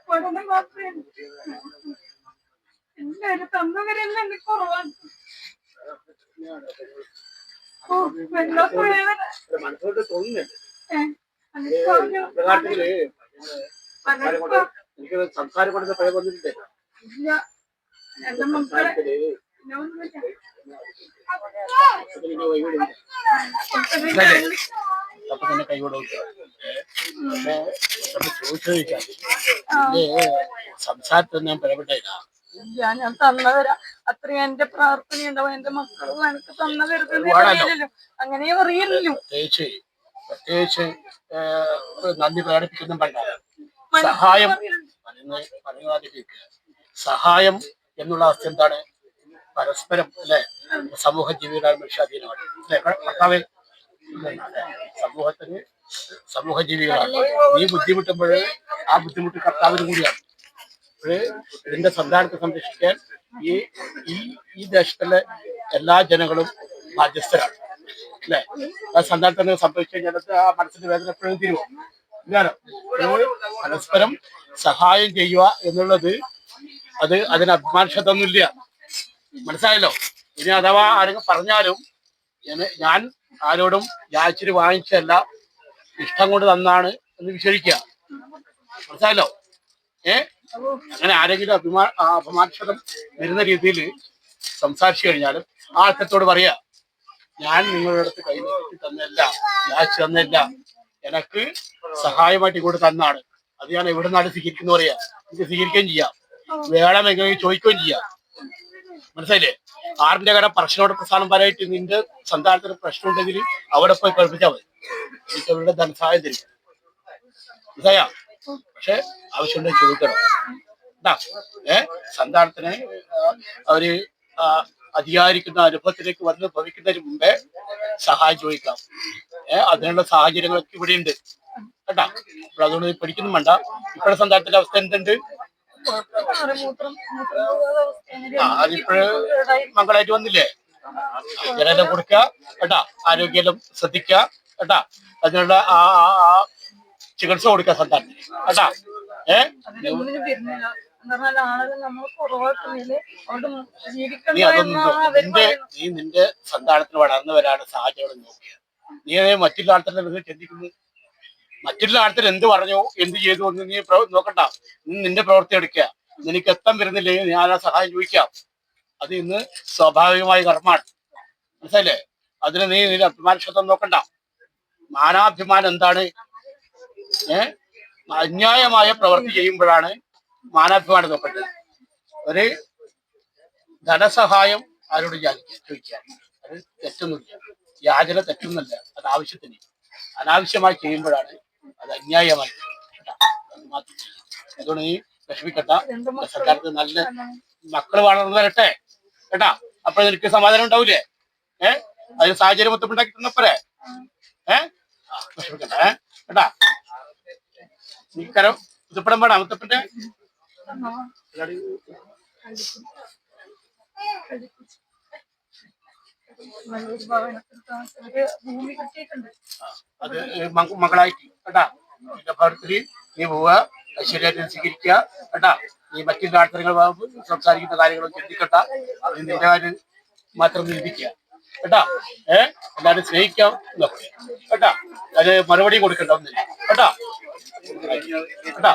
പഠനം മാത്രമേ എല്ലാരും തന്നവരെല്ലാം എന്നെ കുറവാണ്. വല്ലാത്ത വേദന. സംസാരം കൊടുത്ത പഴയ വന്നിട്ടില്ലേ? ഇല്ല, എന്റെ മക്കളെ അപ്പൊ തന്നെ കൈകൊണ്ട് ചോദിച്ചാൽ സംസാരത്തിൽ ഞാൻ പിഴപ്പെട്ടില്ല. ഞാൻ തന്നവരാ, അത്രയും എന്റെ പ്രാർത്ഥന ഉണ്ടാവും. എന്റെ മക്കളും എനിക്ക് തന്നവരുന്നല്ലോ, അങ്ങനെ അറിയില്ലല്ലോ. പ്രത്യേകിച്ച് നന്ദി പ്രകടിപ്പിക്കുന്നും വേണ്ട. സഹായം സഹായം എന്നുള്ള അവസ്ഥ എന്താണ്? പരസ്പരം അല്ലെ? സമൂഹ ജീവികളാണ് മനുഷ്യാധീനമാണ് അല്ലെ? കർത്താവേ, സമൂഹ ജീവികളാണ്. നീ ബുദ്ധിമുട്ടുമ്പോൾ ആ ബുദ്ധിമുട്ട് കർത്താവിന് കൂടിയാണ്. ഇതിന്റെ സന്താനത്തെ സംരക്ഷിക്കാൻ ഈ ദേശത്തിലെ എല്ലാ ജനങ്ങളും ബാധ്യസ്ഥരാണ് അല്ലെ? ആ സന്താനത്തിന് സംഭവിച്ചു കഴിഞ്ഞാൽ ആ മനസ്സിന്റെ വേദന എപ്പോഴും തീരുവോ? ഇല്ലാലോ. പരസ്പരം സഹായം ചെയ്യുക എന്നുള്ളത് അതിന് അഭിമാനക്ഷതൊന്നുമില്ല. മനസ്സിലായല്ലോ? ഇനി അഥവാ ആരെങ്കിലും പറഞ്ഞാലും ഞാൻ ആരോടും യാചിച്ച് വാങ്ങിച്ചല്ല, ഇഷ്ടം കൊണ്ട് തന്നാണ് എന്ന് വിശ്വസിക്കുക. മനസ്സിലായല്ലോ? അങ്ങനെ ആരെങ്കിലും അപമാനക്ഷതം വരുന്ന രീതിയിൽ സംസാരിച്ചു കഴിഞ്ഞാലും ആ അർത്ഥത്തോട് പറയാ, ഞാൻ നിങ്ങളുടെ അടുത്ത് കൈ നീട്ടി തന്നല്ല, യാചിച്ച് തന്നല്ല, എനക്ക് സഹായമായിട്ട് ഇങ്ങോട്ട് തന്നാണ്. അത് ഞാൻ എവിടെ നിന്നാണ് സ്വീകരിക്കുന്ന പറയാ. എനിക്ക് സ്വീകരിക്കുകയും ചെയ്യാം, വേണമെങ്കിൽ ചോദിക്കുകയും ചെയ്യാം. മനസ്സിലായില്ലേ? ആറിന്റെ കട പ്രശ്നോട് പ്രസ്ഥാനം പറയായിട്ട് നിന്റെ സന്താനത്തിന് പ്രശ്നം ഉണ്ടെങ്കിൽ അവിടെ പോയി കേൾപ്പിച്ചാൽ മതി. എനിക്ക് അവരുടെ ധനസഹായം തരും. മനസ്സിലായ? പക്ഷെ ആവശ്യമുണ്ടെങ്കിൽ ചോദിക്കണം. സന്താനത്തിന് അവര് അധികാരിക്കുന്ന അനുഭവത്തിലേക്ക് വന്ന് ഭവിക്കുന്നതിന് മുമ്പേ സഹായം ചോദിക്കാം. അതിനുള്ള സാഹചര്യങ്ങളൊക്കെ ഇവിടെ ഉണ്ട് കേട്ടാ. അപ്പോൾ അതുകൊണ്ട് പഠിക്കുന്നു വേണ്ട. ഇപ്പോഴത്തെ സന്താനത്തിന്റെ അവസ്ഥ എന്തുണ്ട്? അതിപ്പോഴ് മംഗളായിട്ട് വന്നില്ലേ? ജലം കൊടുക്കുക കേട്ടാ, ആരോഗ്യം ശ്രദ്ധിക്കുക കേട്ടാ, അതിനുള്ള ആ ചികിത്സ കൊടുക്കുക സന്താനത്തിന് കേട്ടാ. നീ നിന്റെ സന്താനത്തിന് വളർന്നു വരാണ് സാഹചര്യം നോക്കിയ. നീ മറ്റുള്ള ആൾക്കാരെ ചിന്തിക്കുന്നു. മറ്റുള്ള ആൾക്കാർ എന്ത് പറഞ്ഞു എന്ത് ചെയ്തു എന്ന് നീ നോക്കണ്ട. നീ നിന്റെ പ്രവൃത്തി എടുക്കുക. നിനക്ക് എത്താൻ വരുന്നില്ലെങ്കിൽ ഞാൻ ആ സഹായം ചോദിക്കാം. അത് ഇന്ന് സ്വാഭാവികമായ കർമ്മമാണ്. മനസ്സിലല്ലേ? അതിന് നീ നിന്റെ അഭിമാനക്ഷതം നോക്കണ്ട. മാനാഭിമാനം എന്താണ്? അന്യായമായ പ്രവൃത്തി ചെയ്യുമ്പോഴാണ് മാനാഭിമാനം നോക്കേണ്ടത്. ഒരു ധനസഹായം ആരോട് ചോദിക്കുക, അത് തെറ്റൊന്നുമില്ല. യാചന തെറ്റൊന്നുമില്ല. അത് ആവശ്യത്തിന്. അനാവശ്യമായി ചെയ്യുമ്പോഴാണ് അത് അന്യായമായി. അതുകൊണ്ട് നീ വിഷമിക്കട്ട. സർക്കാർക്ക് നല്ല മക്കൾ വളർന്നു വരട്ടെ കേട്ടാ. അപ്പോൾ നിനക്ക് സമാധാനം ഉണ്ടാവൂലേ? അതിന് സാഹചര്യം മൊത്തം ഉണ്ടാക്കി തന്നപ്പോരെ. വിഷമിക്കട്ടെ കേട്ടാ. നീക്കരം മുത്തപ്പടം പാടാ. മുത്തപ്പന്റെ അത് മകളായിട്ട് കേട്ടാ. നിന്റെ ഭവനത്തിൽ നീ പോവുക, ഐശ്വര്യമായിട്ട് സ്വീകരിക്കുക കേട്ടാ. നീ മറ്റുള്ള ആൾക്കാരുകൾ സംസാരിക്കുന്ന കാര്യങ്ങളും ചിന്തിക്കട്ട. അത് നിന്റെ കാര്യം മാത്രം ചിന്തിക്കുക കേട്ടാ. എല്ലാവരും സ്നേഹിക്കാം നോക്കുക കേട്ടാ. അത് മറുപടി കൊടുക്കണ്ട ഒന്നില്ല കേട്ടാ കേട്ടാ.